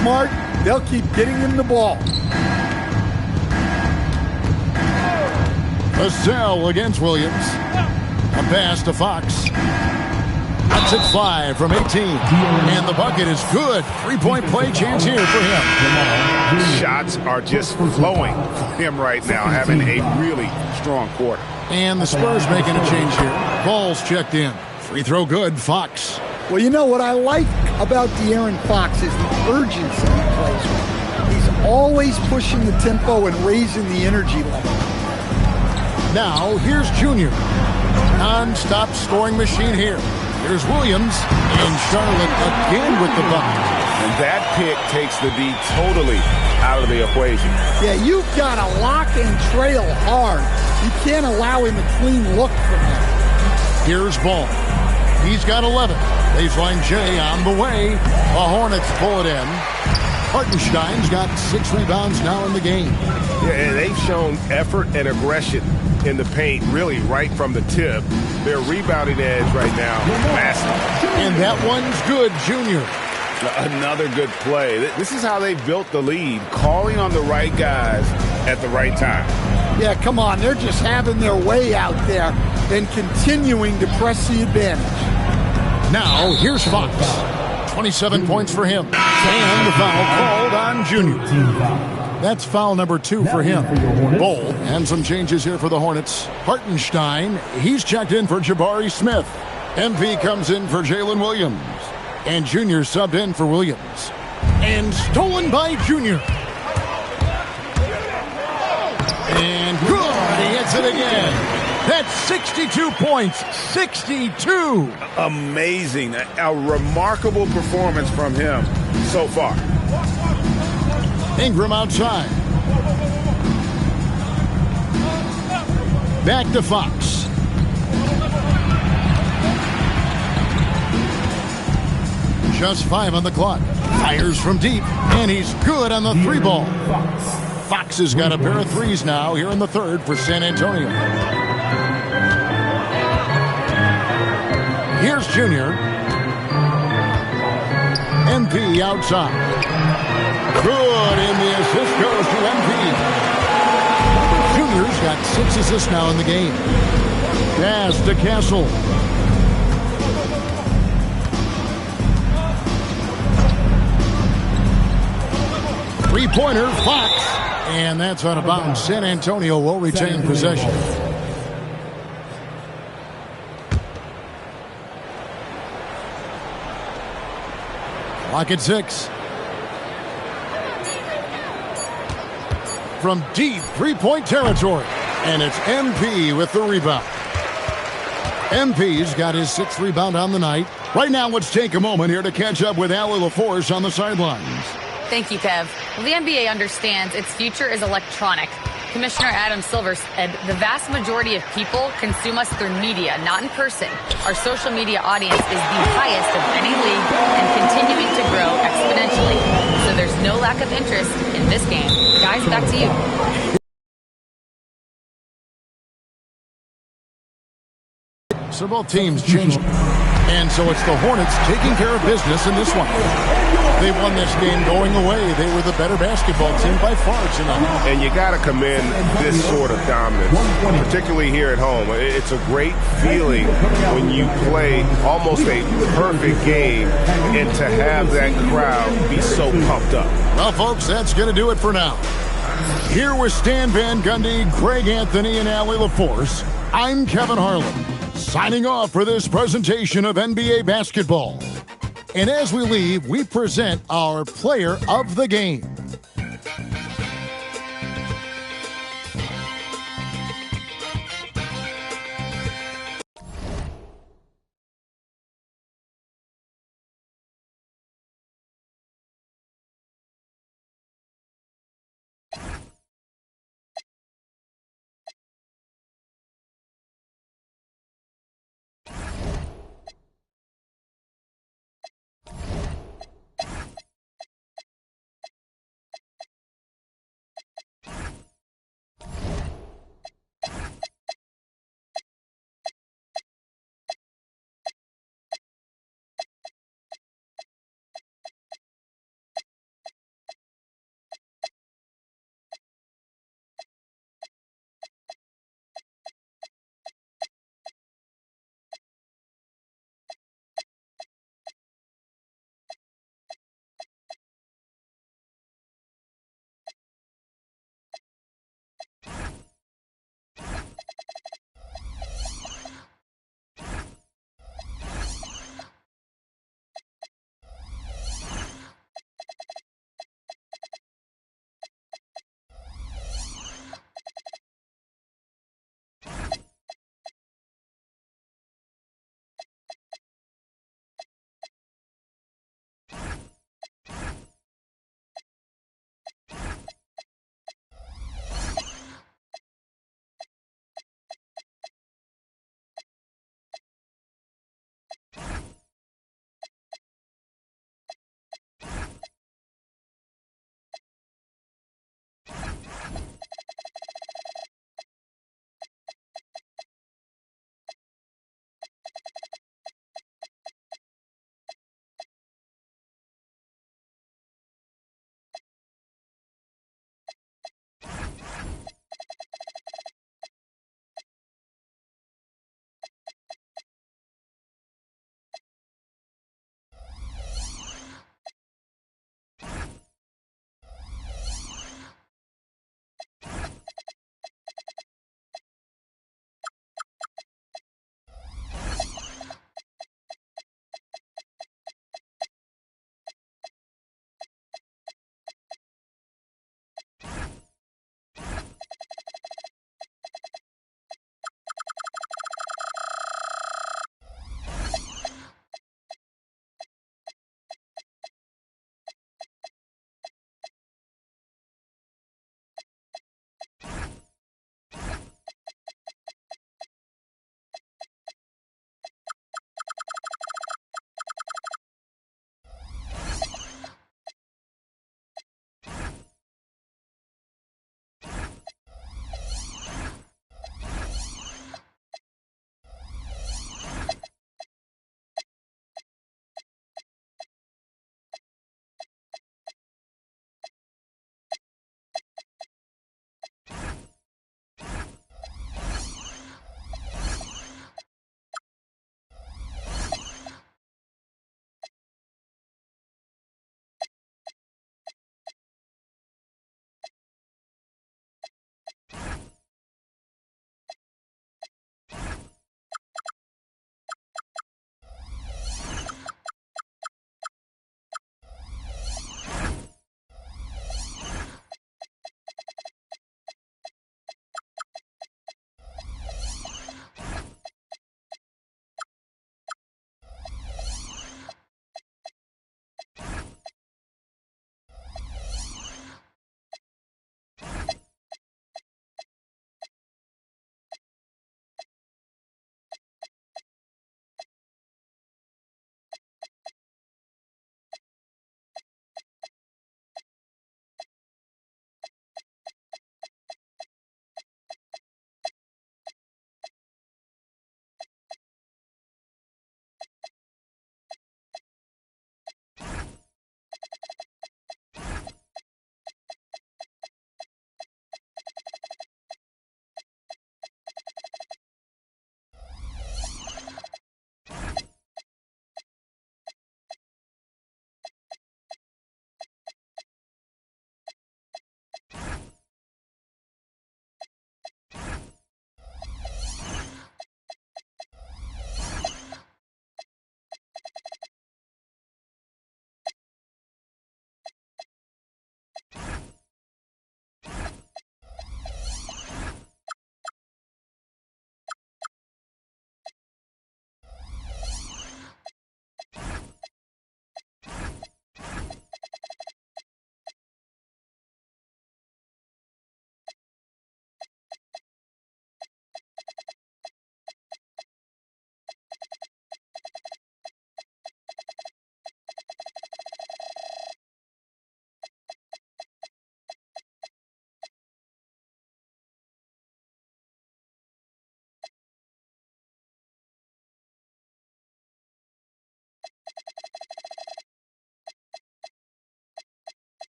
smart, they'll keep getting him the ball. Vassell against Williams. A pass to Fox. That's it 5 from 18. And the bucket is good. 3-point play chance here for him. Shots are just flowing for him right now, having a really strong quarter. And the Spurs making a change here. Ball's checked in. Free throw good, Fox. Well, you know what I like about De'Aaron Fox is the urgency he plays with. He's always pushing the tempo and raising the energy level. Now, here's Junior. Non-stop scoring machine here. Here's Williams, and Charlotte again with the bucket. And that pick takes the D totally out of the equation. Yeah, you've got to lock and trail hard. You can't allow him a clean look from him. Here's Ball. He's got 11. Baseline J on the way. The Hornets pull it in. Hartenstein's got 6 rebounds now in the game. Yeah, and they've shown effort and aggression in the paint, really right from the tip. Their rebounding edge right now, massive. And that one's good, Junior. Another good play. This is how they built the lead, calling on the right guys at the right time. Yeah, come on. They're just having their way out there and continuing to press the advantage. Now, here's Fox. 27 points for him. And the foul called on Junior. That's foul number 2 for him. Ball, and some changes here for the Hornets. Hartenstein, he's checked in for Jabari Smith. MP comes in for Jalen Williams. And Junior subbed in for Williams. And stolen by Junior. And good, he hits it again. That's 62 points, 62. Amazing, a remarkable performance from him so far. Ingram outside. Back to Fox. Just 5 on the clock. Fires from deep, and he's good on the 3-ball. Fox has got a pair of 3s now here in the 3rd for San Antonio. Here's Junior. MP outside. Good, and the assist goes to MP. Junior's got 6 assists now in the game. Pass to Castle. Three-pointer, Fox. And that's out of bounds. San Antonio will retain possession. Clock at 6. From deep 3-point territory. And it's MP with the rebound. MP's got his 6th rebound on the night. Right now, let's take a moment here to catch up with Allie LaForce on the sidelines. Thank you, Kev. Well, the NBA understands its future is electronic. Commissioner Adam Silver said the vast majority of people consume us through media, not in person. Our social media audience is the highest of any league and continuing to grow exponentially. So there's no lack of interest in this game. Guys, back to you. So both teams changed. And so it's the Hornets taking care of business in this one. They won this game going away. They were the better basketball team by far tonight. And you got to commend this sort of dominance, particularly here at home. It's a great feeling when you play almost a perfect game and to have that crowd be so pumped up. Well, folks, that's going to do it for now. Here with Stan Van Gundy, Greg Anthony, and Allie LaForce, I'm Kevin Harlan, signing off for this presentation of NBA basketball. And as we leave, we present our player of the game.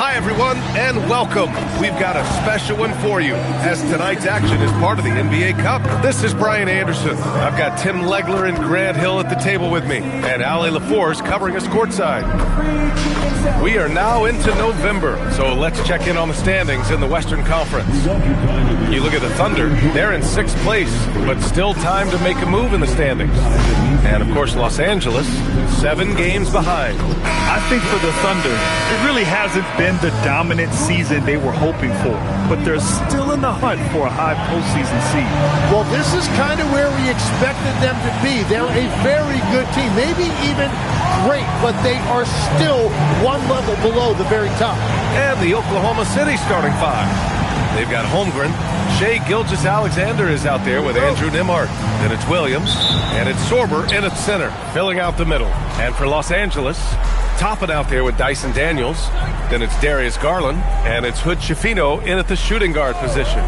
Hi, everyone, and welcome. We've got a special one for you, as tonight's action is part of the NBA Cup. This is Brian Anderson. I've got Tim Legler and Grant Hill at the table with me, and Allie LaForce covering us courtside. We are now into November, so let's check in on the standings in the Western Conference. You look at the Thunder, they're in 6th place, but still time to make a move in the standings. And, of course, Los Angeles, 7 games behind. I think for the Thunder, it really hasn't been the dominant season they were hoping for, but they're still in the hunt for a high postseason seed. Well, this is kind of where we expected them to be. They're a very good team, maybe even great, but they are still one level below the very top. And the Oklahoma City starting 5. They've got Holmgren. Shai Gilgeous-Alexander is out there with Andrew Nembhard. Then it's Williams, and it's Sorber in at center, filling out the middle. And for Los Angeles, topping out there with Dyson Daniels. Then it's Darius Garland, and it's Hood Schifino in at the shooting guard position.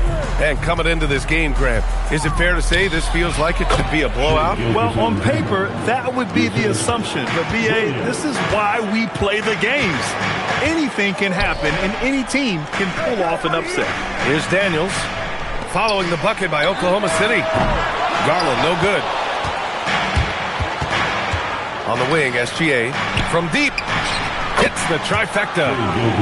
And coming into this game, Grant, is it fair to say this feels like it should be a blowout? Well, on paper, that would be the assumption. But, B.A., this is why we play the games. Anything can happen, and any team can pull off an upset. Here's Daniels, following the bucket by Oklahoma City. Garland, no good. On the wing, SGA from deep. Hits the trifecta.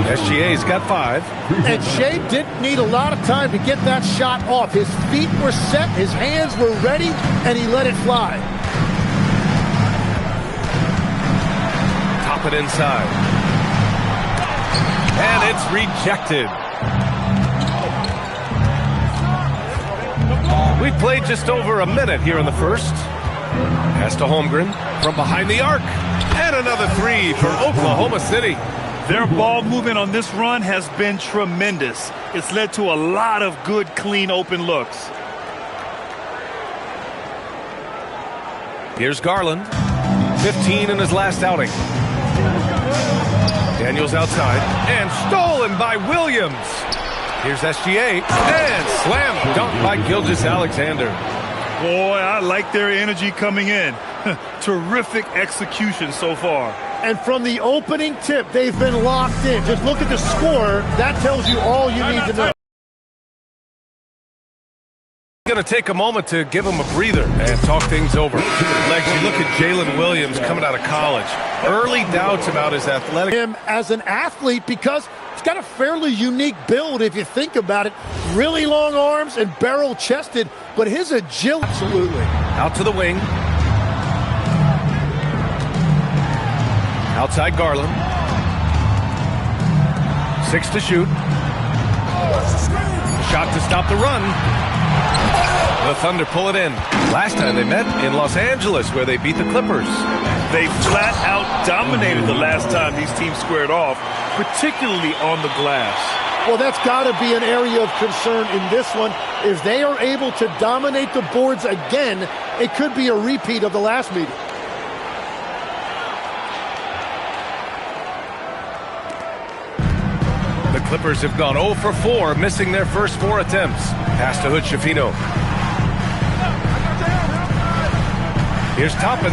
SGA's got 5. And Shai didn't need a lot of time to get that shot off. His feet were set, his hands were ready, and he let it fly. Top it inside. And it's rejected. We played just over a minute here in the first. Pass to Holmgren from behind the arc. And another 3 for Oklahoma City. Their ball movement on this run has been tremendous. It's led to a lot of good, clean, open looks. Here's Garland. 15 in his last outing. Daniels outside. And stolen by Williams. Here's SGA. And slam dunk by Gilgeous-Alexander. Boy, I like their energy coming in. Terrific execution so far. And from the opening tip, they've been locked in. Just look at the score. That tells you all you need to know. Going to take a moment to give him a breather and talk things over. Legs, you look at Jalen Williams coming out of college. Early doubts about his athletic. Him as an athlete because he's got a fairly unique build if you think about it. Really long arms and barrel-chested, but his agility. Absolutely. Out to the wing. Outside Garland. 6 to shoot. Shot to stop the run. The Thunder pull it in. Last time they met in Los Angeles where they beat the Clippers. They flat out dominated the last time these teams squared off, particularly on the glass. Well, that's got to be an area of concern in this one. If they are able to dominate the boards again, it could be a repeat of the last meeting. The Clippers have gone 0 for 4, missing their first 4 attempts. Pass to Hood Schifino. Here's Toppin.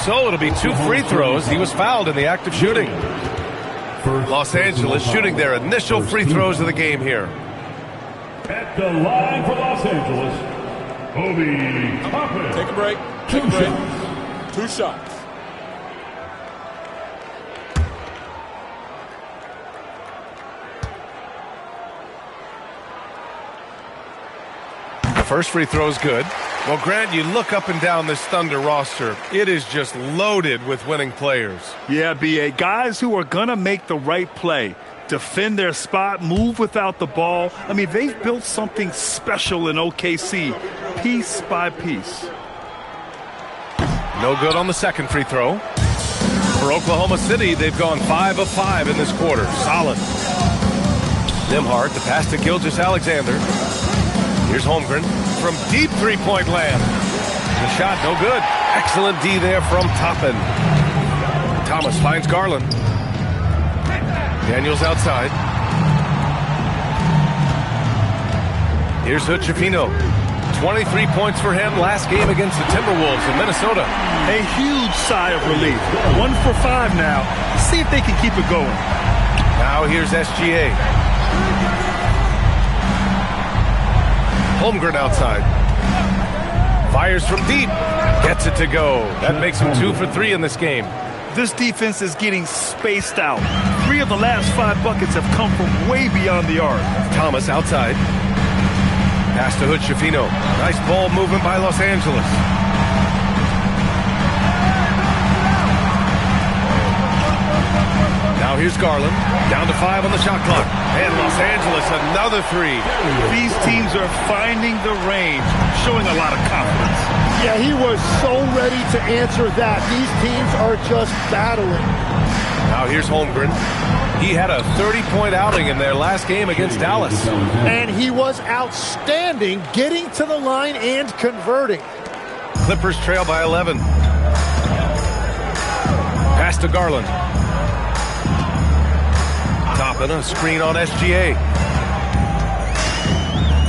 So it'll be 2 free throws. He was fouled in the act of shooting. Los Angeles shooting their initial free throws of the game here. At the line for Los Angeles, Obi Toppin. Take a break. Take a break. 2 shots. First free throw is good. Well, Grant, you look up and down this Thunder roster. It is just loaded with winning players. Yeah, B.A. Guys who are going to make the right play, defend their spot, move without the ball. I mean, they've built something special in OKC, piece by piece. No good on the second free throw. For Oklahoma City, they've gone 5 of 5 in this quarter. Solid. Nembhard, the pass to Gilgeous-Alexander. Here's Holmgren from deep three-point land. The shot, no good. Excellent D there from Toppin. Thomas finds Garland. Daniels outside. Here's Hood Schifino. 23 points for him last game against the Timberwolves in Minnesota. A huge sigh of relief. 1 for 5 now. See if they can keep it going. Now here's SGA. Holmgren outside. Fires from deep. Gets it to go. That makes him 2 for 3 in this game. This defense is getting spaced out. 3 of the last 5 buckets have come from way beyond the arc. Thomas outside. Pass to Hood-Schifino. Nice ball movement by Los Angeles. Now here's Garland. Down to 5 on the shot clock. And Los Angeles, another 3. These teams are finding the range, showing a lot of confidence. Yeah, he was so ready to answer that. These teams are just battling. Now here's Holmgren. He had a 30-point outing in their last game against Dallas. And he was outstanding getting to the line and converting. Clippers trail by 11. Pass to Garland. Toppin, a screen on SGA.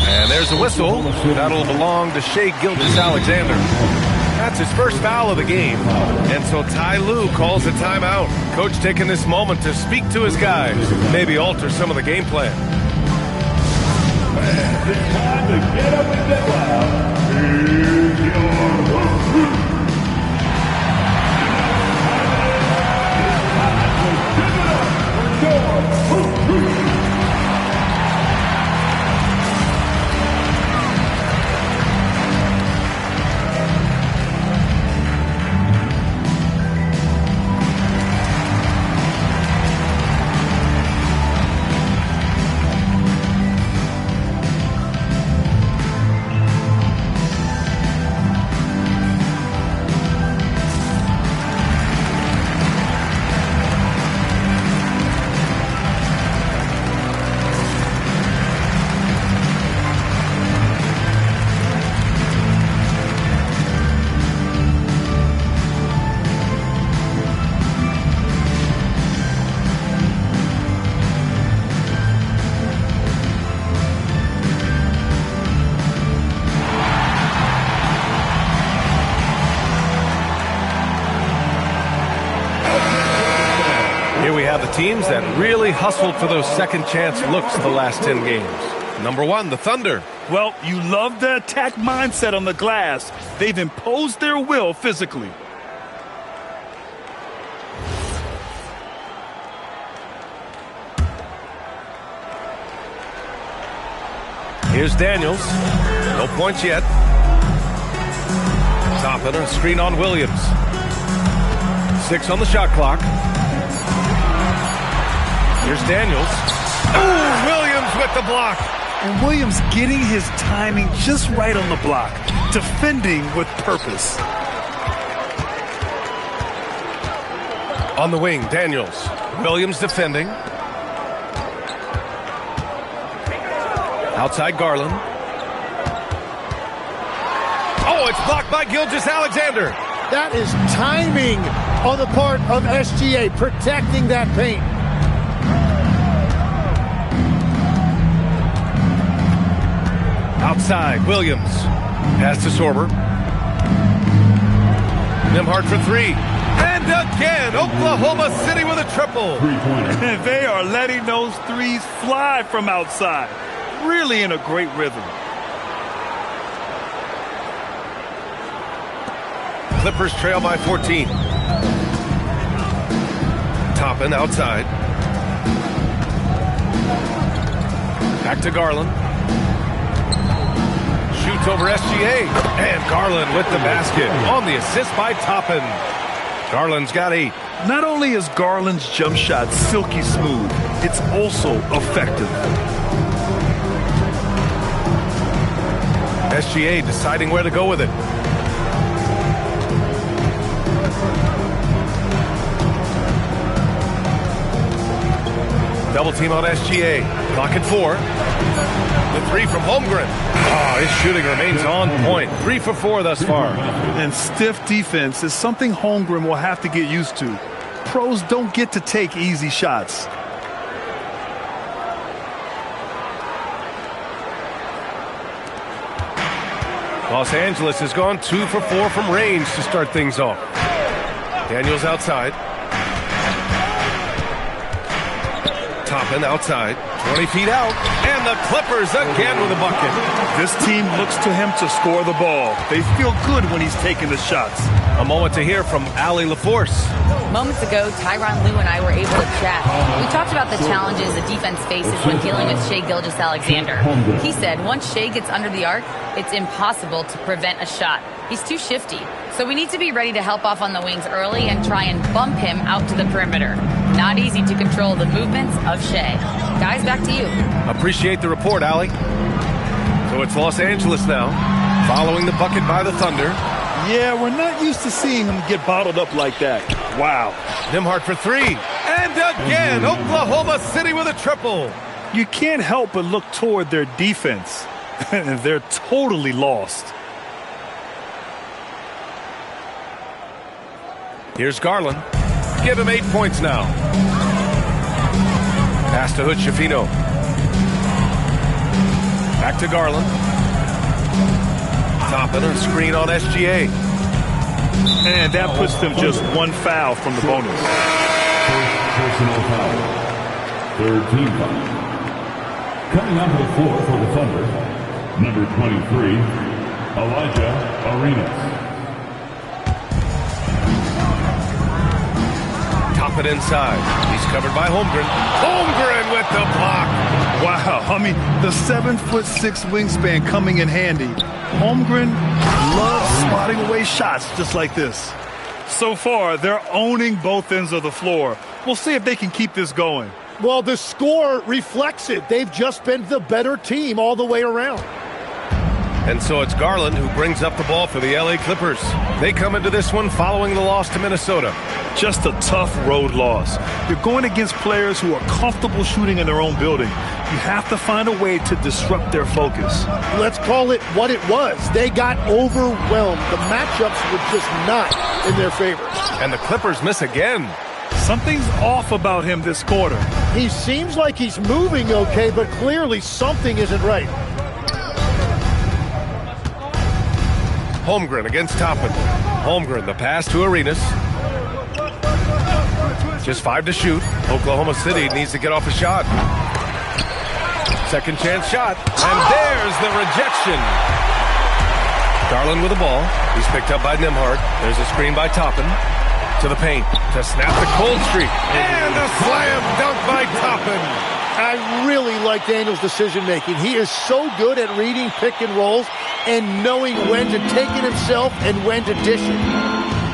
And there's a whistle. That'll belong to Shai Gilgeous-Alexander. That's his first foul of the game. And so Ty Lue calls a timeout. Coach taking this moment to speak to his guys, maybe alter some of the game plan. It's time to get up and get loud. Here's your Teams that really hustled for those second chance looks the last 10 games. Number 1, the Thunder. Well, you love the attack mindset on the glass. They've imposed their will physically. Here's Daniels. No points yet. Toppin, a screen on Williams. 6 on the shot clock. Here's Daniels. Oh, Williams with the block. And Williams getting his timing just right on the block. Defending with purpose. On the wing, Daniels. Williams defending. Outside Garland. Oh, it's blocked by Gilgeous-Alexander. That is timing on the part of SGA, protecting that paint. Outside, Williams. Pass to Sorber. Nembhard for 3. And again, Oklahoma City with a triple. They are letting those threes fly from outside. Really in a great rhythm. Clippers trail by 14. Toppin outside. Back to Garland. Shoots over SGA. And Garland with the basket on the assist by Toppin. Garland's got 8. Not only is Garland's jump shot silky smooth, it's also effective. SGA deciding where to go with it. Double team on SGA. Clock at 4. The 3 from Holmgren. Oh, his shooting remains on point. 3 for 4 thus far. And stiff defense is something Holmgren will have to get used to. Pros don't get to take easy shots. Los Angeles has gone 2 for 4 from range to start things off. Daniels outside. Toppin outside, 20 feet out, and the Clippers again with a bucket. This team looks to him to score the ball. They feel good when he's taking the shots. A moment to hear from Allie LaForce. Moments ago, Tyronn Lue and I were able to chat. We talked about the challenges the defense faces when dealing with Shai Gilgeous-Alexander. He said once Shai gets under the arc, it's impossible to prevent a shot. He's too shifty. So we need to be ready to help off on the wings early and try and bump him out to the perimeter. Not easy to control the movements of Shai. Guys, back to you. Appreciate the report, Allie. So it's Los Angeles now, following the bucket by the Thunder. Yeah, we're not used to seeing him get bottled up like that. Wow. Nembhard for three. And again, Oklahoma City with a triple. You can't help but look toward their defense. They're totally lost. Here's Garland. Give him 8 points now. Pass to Hood-Schifino. Back to Garland. Toppin, a screen on SGA. And that puts them just one foul from the bonus. Personal foul. Third team foul. Coming onto the floor for the Thunder, number 23, Elijah Arenas. Toppin inside. He's covered by Holmgren. Holmgren with the block. Wow, I mean, the 7'6" wingspan coming in handy. Holmgren loves spotting away shots just like this. So far, they're owning both ends of the floor. We'll see if they can keep this going. Well, the score reflects it. They've just been the better team all the way around. And so it's Garland who brings up the ball for the LA Clippers. They come into this one following the loss to Minnesota. Just a tough road loss. You're going against players who are comfortable shooting in their own building. You have to find a way to disrupt their focus. Let's call it what it was. They got overwhelmed. The matchups were just not in their favor. And the Clippers miss again. Something's off about him this quarter. He seems like he's moving okay, but clearly something isn't right. Holmgren against Toppin. Holmgren, the pass to Arenas. Just 5 to shoot. Oklahoma City needs to get off a shot. Second chance shot. And there's the rejection. Garland with the ball. He's picked up by Nembhard. There's a screen by Toppin. To the paint. To snap the cold streak. And a slam dunk by Toppin. I really like Daniel's decision-making. He is so good at reading pick and rolls and knowing when to take it himself and when to dish it.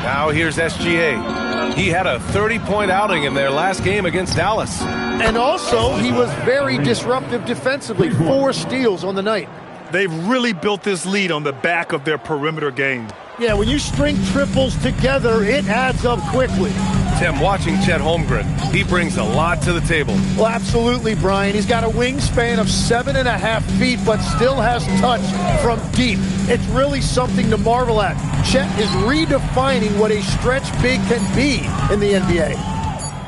Now here's SGA. He had a 30-point outing in their last game against Dallas. And also, he was very disruptive defensively. 4 steals on the night. They've really built this lead on the back of their perimeter game. Yeah, when you string triples together, it adds up quickly. Tim, watching Chet Holmgren, he brings a lot to the table. Well, absolutely, Brian. He's got a wingspan of 7.5 feet, but still has touch from deep. It's really something to marvel at. Chet is redefining what a stretch big can be in the NBA.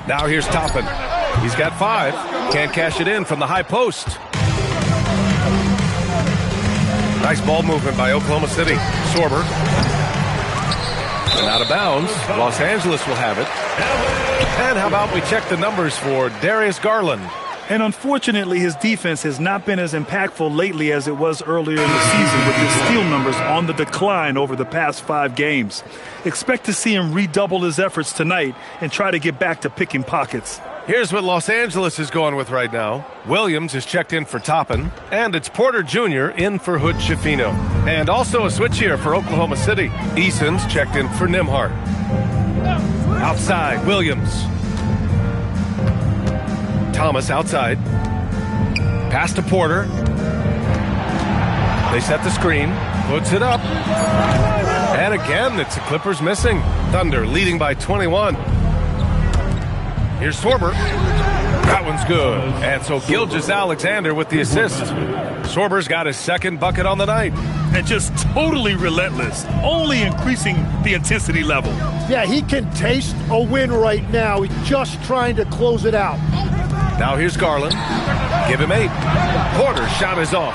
Now here's Toppin. He's got 5. Can't cash it in from the high post. Nice ball movement by Oklahoma City. Sorber. And out of bounds. Los Angeles will have it. And how about we check the numbers for Darius Garland? And unfortunately, his defense has not been as impactful lately as it was earlier in the season, with his steal numbers on the decline over the past 5 games. Expect to see him redouble his efforts tonight and try to get back to picking pockets. Here's what Los Angeles is going with right now. Williams is checked in for Toppin, and it's Porter Jr. in for Hood-Schifino. And also a switch here for Oklahoma City. Eason's checked in for Nembhard. Outside, Williams. Thomas outside. Pass to Porter. They set the screen. Puts it up. And again, it's the Clippers missing. Thunder leading by 21. Here's Sorber. That one's good. And so Gilgeous-Alexander with the assist. Sorber's got his second bucket on the night. And just totally relentless, only increasing the intensity level. Yeah, he can taste a win right now. He's just trying to close it out. Now here's Garland. Give him 8. Porter's shot is off.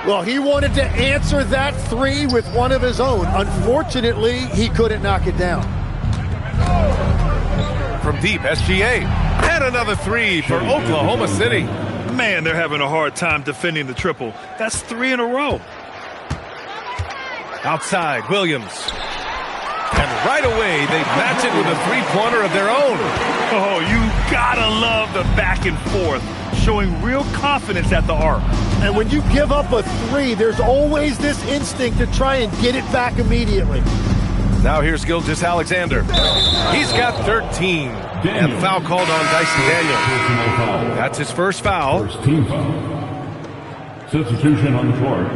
Well, he wanted to answer that 3 with one of his own. Unfortunately, he couldn't knock it down. From deep, SGA. And another three for Oklahoma City. Man, they're having a hard time defending the triple. That's 3 in a row. Outside, Williams. And right away, they match it with a three-pointer of their own. Oh, you gotta love the back and forth, showing real confidence at the arc. And when you give up a 3, there's always this instinct to try and get it back immediately. Now here's Gilgeous-Alexander. He's got 13. And the foul called on Dyson Daniels. That's his first foul. First team foul. Substitution on the court.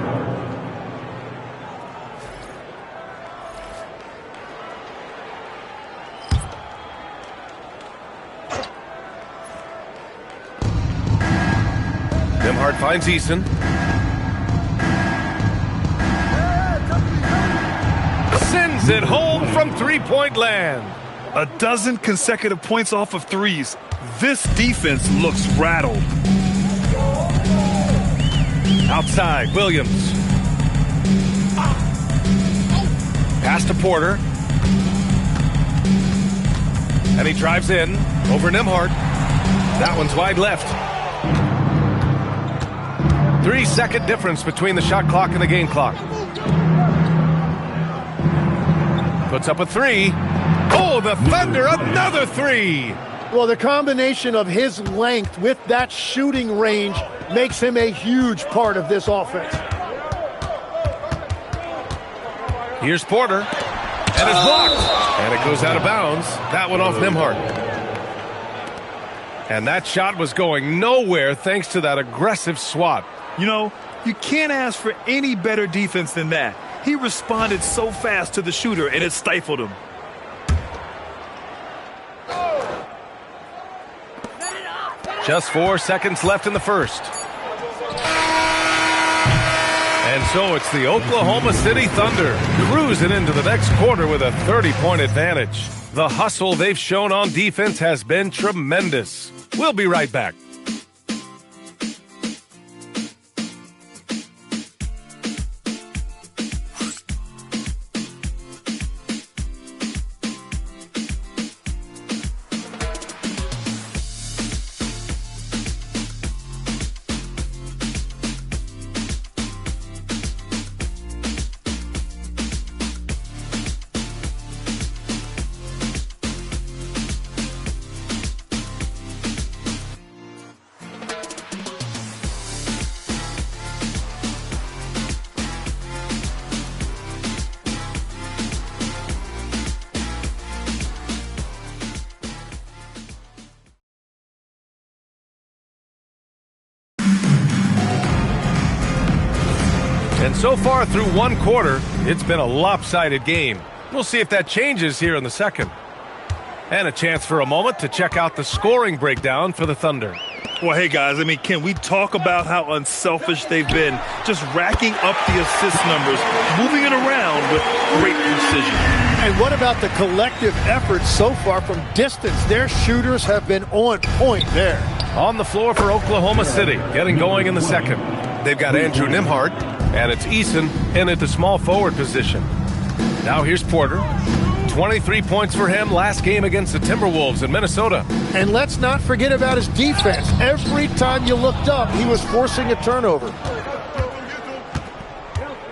Nembhard finds Eason. Sends it home from three-point land. A dozen consecutive points off of threes. This defense looks rattled. Outside, Williams. Pass to Porter. And he drives in over Nembhard. That one's wide left. 3-second difference between the shot clock and the game clock. Puts up a three. Oh, the Thunder, another three. Well, the combination of his length with that shooting range makes him a huge part of this offense. Here's Porter. And it's blocked. And it goes out of bounds. That one off Nembhard. And that shot was going nowhere thanks to that aggressive swat. You know, you can't ask for any better defense than that. He responded so fast to the shooter, and it stifled him. Just 4 seconds left in the first. And so it's the Oklahoma City Thunder cruising into the next quarter with a 30-point advantage. The hustle they've shown on defense has been tremendous. We'll be right back. And so far through one quarter, it's been a lopsided game. We'll see if that changes here in the second. And a chance for a moment to check out the scoring breakdown for the Thunder. Well, hey, guys, I mean, can we talk about how unselfish they've been? Just racking up the assist numbers, moving it around with great precision. And what about the collective effort so far from distance? Their shooters have been on point there. On the floor for Oklahoma City, getting going in the second. They've got Andrew Nembhard, and it's Eason in at the small forward position. Now here's Porter. 23 points for him last game against the Timberwolves in Minnesota. And let's not forget about his defense. Every time you looked up, he was forcing a turnover.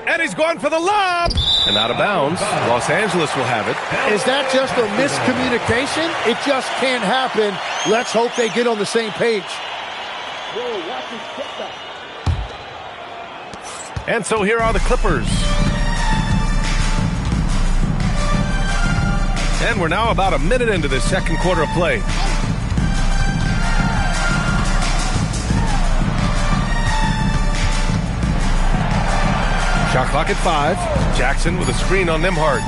And he's going for the lob. And out of bounds. Los Angeles will have it. Is that just a miscommunication? It just can't happen. Let's hope they get on the same page. And so here are the Clippers. And we're now about a minute into this second quarter of play. Shot clock at 5. Jackson with a screen on Nembhard.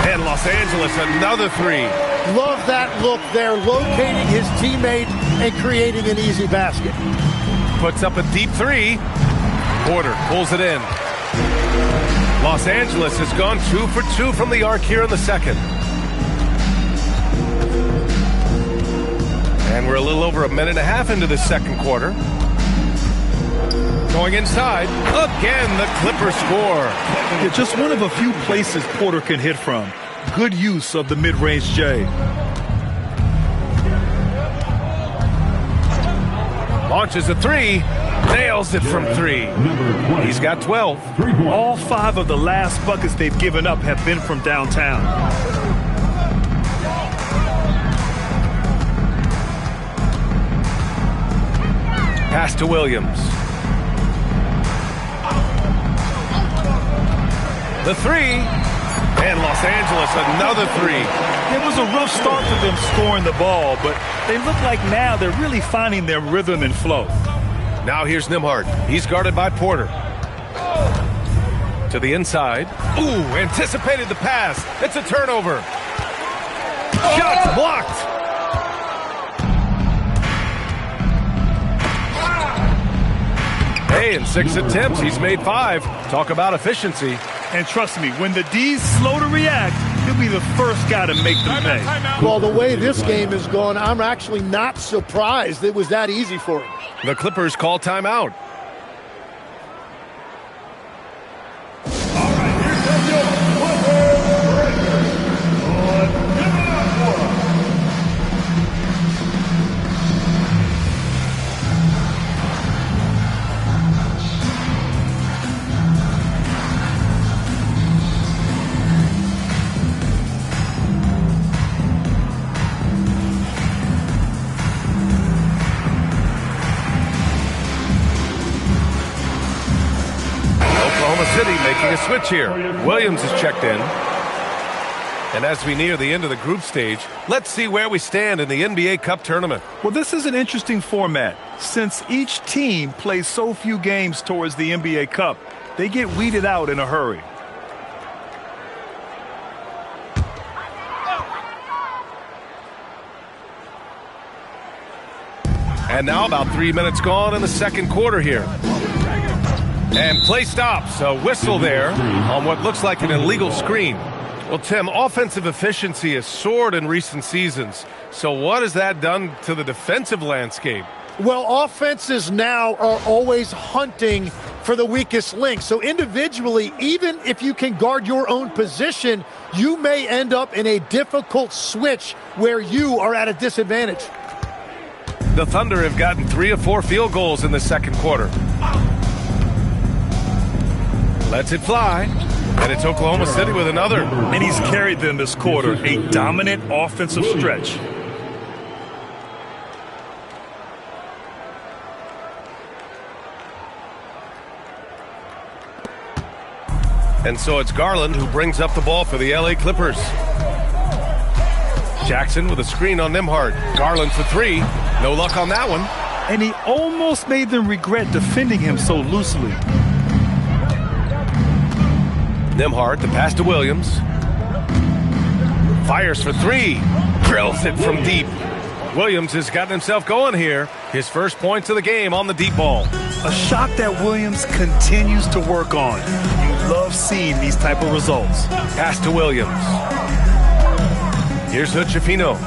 And Los Angeles, another three. Love that look there, locating his teammate and creating an easy basket. Puts up a deep three. Porter pulls it in. Los Angeles has gone 2 for 2 from the arc here in the second. And we're a little over a minute and a half into the second quarter. Going inside. Again, the Clippers score. Yeah, just one of a few places Porter can hit from. Good use of the mid-range J. Launches a three. Nails it from three. He's got 12. All 5 of the last buckets they've given up have been from downtown. Pass to Williams. The three. And Los Angeles, another three. It was a rough start for them scoring the ball, but they look like now they're really finding their rhythm and flow. Now here's Nembhard. He's guarded by Porter. To the inside. Ooh, anticipated the pass. It's a turnover. Shots blocked. Hey, in 6 attempts, he's made 5. Talk about efficiency. And trust me, when the D's slow to react, he'll be the first guy to make them pay. Well, the way this game has gone, I'm actually not surprised it was that easy for him. The Clippers call timeout. City making a switch here. Williams is checked in. And as we near the end of the group stage, let's see where we stand in the NBA Cup tournament. Well, this is an interesting format. Since each team plays so few games towards the NBA Cup, they get weeded out in a hurry. And now about 3 minutes gone in the second quarter here. And play stops. A whistle there on what looks like an illegal screen. Well, Tim, offensive efficiency has soared in recent seasons. So what has that done to the defensive landscape? Well, offenses now are always hunting for the weakest link. So individually, even if you can guard your own position, you may end up in a difficult switch where you are at a disadvantage. The Thunder have gotten 3 of 4 field goals in the second quarter. Lets it fly, and it's Oklahoma City with another. And he's carried them this quarter, a dominant offensive stretch. And so it's Garland who brings up the ball for the LA Clippers. Jackson with a screen on Nembhard. Garland for 3. No luck on that one. And he almost made them regret defending him so loosely. Nembhard, the pass to Williams. Fires for 3. Drills it from deep. Williams has gotten himself going here. His first points of the game on the deep ball. A shot that Williams continues to work on. You love seeing these type of results. Pass to Williams. Here's Hood-Schifino.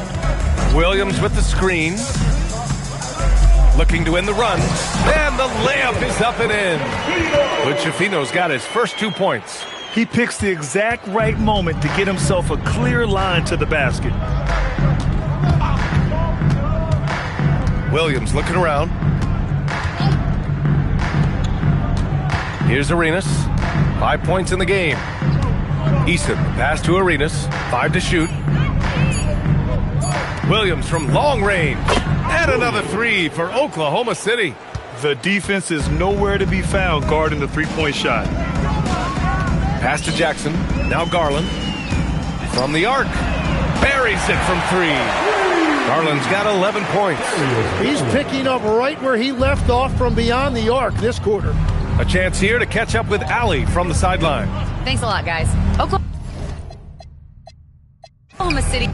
Williams with the screen. Looking to win the run. And the layup is up and in. Hood-Schifino's got his first 2 points. He picks the exact right moment to get himself a clear line to the basket. Williams looking around. Here's Arenas. 5 points in the game. Eason, pass to Arenas. 5 to shoot. Williams from long range. And another 3 for Oklahoma City. The defense is nowhere to be found guarding the three-point shot. Pass to Jackson. Now Garland. From the arc. Buries it from 3. Garland's got 11 points. He's picking up right where he left off from beyond the arc this quarter. A chance here to catch up with Allie from the sideline. Thanks a lot, guys. Oklahoma City.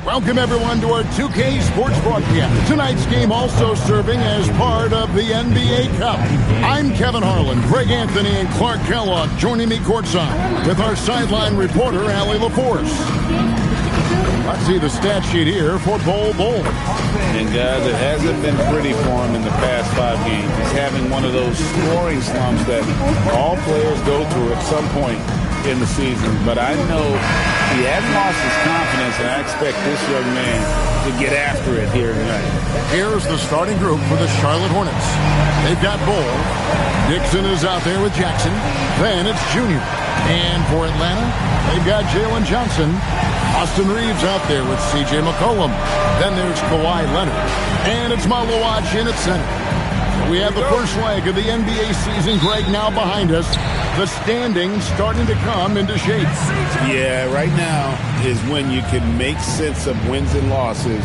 Welcome, everyone, to our 2K Sports broadcast. Tonight's game also serving as part of the NBA Cup. I'm Kevin Harlan, Greg Anthony, and Clark Kellogg joining me courtside with our sideline reporter, Allie LaForce. Let's see the stat sheet here for Bol Bol. And, guys, it hasn't been pretty for him in the past 5 games. He's having one of those scoring slumps that all players go through at some point in the season. But I know he hasn't lost his confidence, and I expect this young man to get after it here tonight. Here's the starting group for the Charlotte Hornets. They've got Bol. Dixon is out there with Jackson. Then it's Junior. And for Atlanta, they've got Jalen Johnson. Austin Reeves out there with C.J. McCollum. Then there's Kawhi Leonard. And it's Malawach in at center. We have the first leg of the NBA season, Greg, now behind us. The standings starting to come into shape. Yeah, right now is when you can make sense of wins and losses.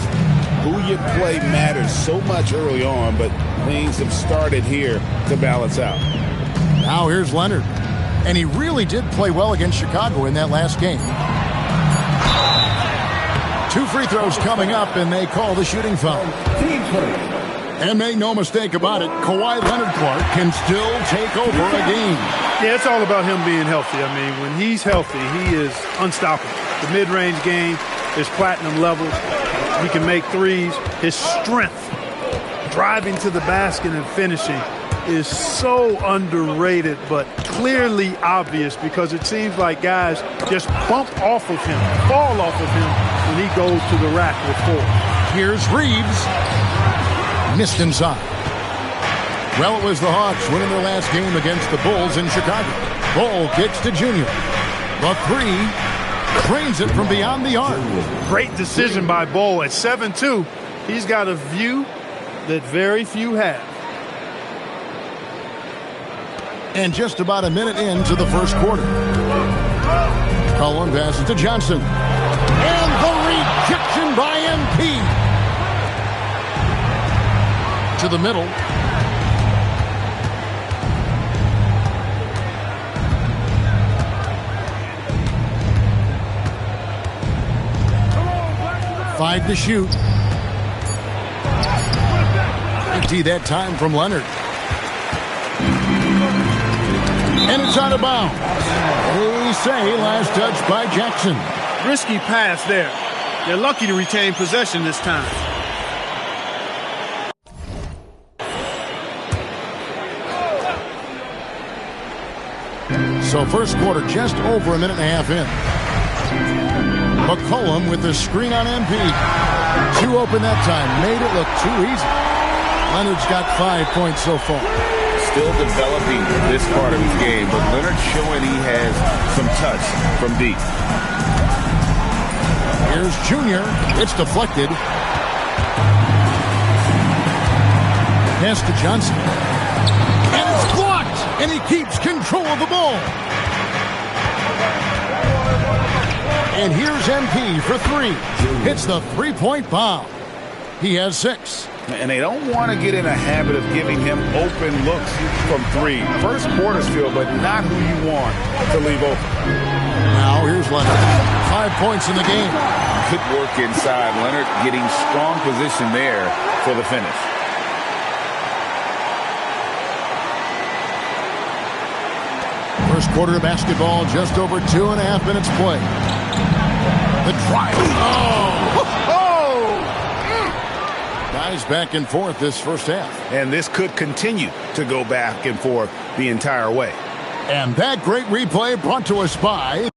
Who you play matters so much early on, but things have started here to balance out. Now here's Leonard. And he really did play well against Chicago in that last game. 2 free throws coming up, and they call the shooting foul. And make no mistake about it, Kawhi Leonard, Clark, can still take over a game. Yeah, it's all about him being healthy. I mean, when he's healthy, he is unstoppable. The mid-range game is platinum level. He can make threes. His strength, driving to the basket and finishing, is so underrated, but clearly obvious, because it seems like guys just bump off of him, fall off of him when he goes to the rack with 4. Here's Reeves. Missed inside. Well, it was the Hawks winning their last game against the Bulls in Chicago. Bol kicks to Junior. The 3, cranes it from beyond the arc. Great decision by Bol. At 7'2", he's got a view that very few have. And just about a minute into the first quarter. Cullen passes to Johnson. And the rejection by MP. To the middle. Five to shoot. He Empty that time from Leonard. And it's out of bounds. They say last touch by Jackson. Risky pass there. They're lucky to retain possession this time. So first quarter just over a minute and a half in. McCollum with the screen on MP. Two open that time. Made it look too easy. Leonard's got 5 points so far. Still developing this part of his game, but Leonard showing he has some touch from deep. Here's Junior. It's deflected. Pass to Johnson. And it's blocked. And he keeps control of the ball. And here's MP for three. Hits the three-point bomb. He has 6. And they don't want to get in a habit of giving him open looks from three. First quarter's field, but not who you want to leave open. Now here's Leonard. 5 points in the game. Good work inside. Leonard getting strong position there for the finish. First quarter of basketball, just over 2.5 minutes play. The drive. Guys back and forth this first half. And this could continue to go back and forth the entire way. And that great replay brought to us by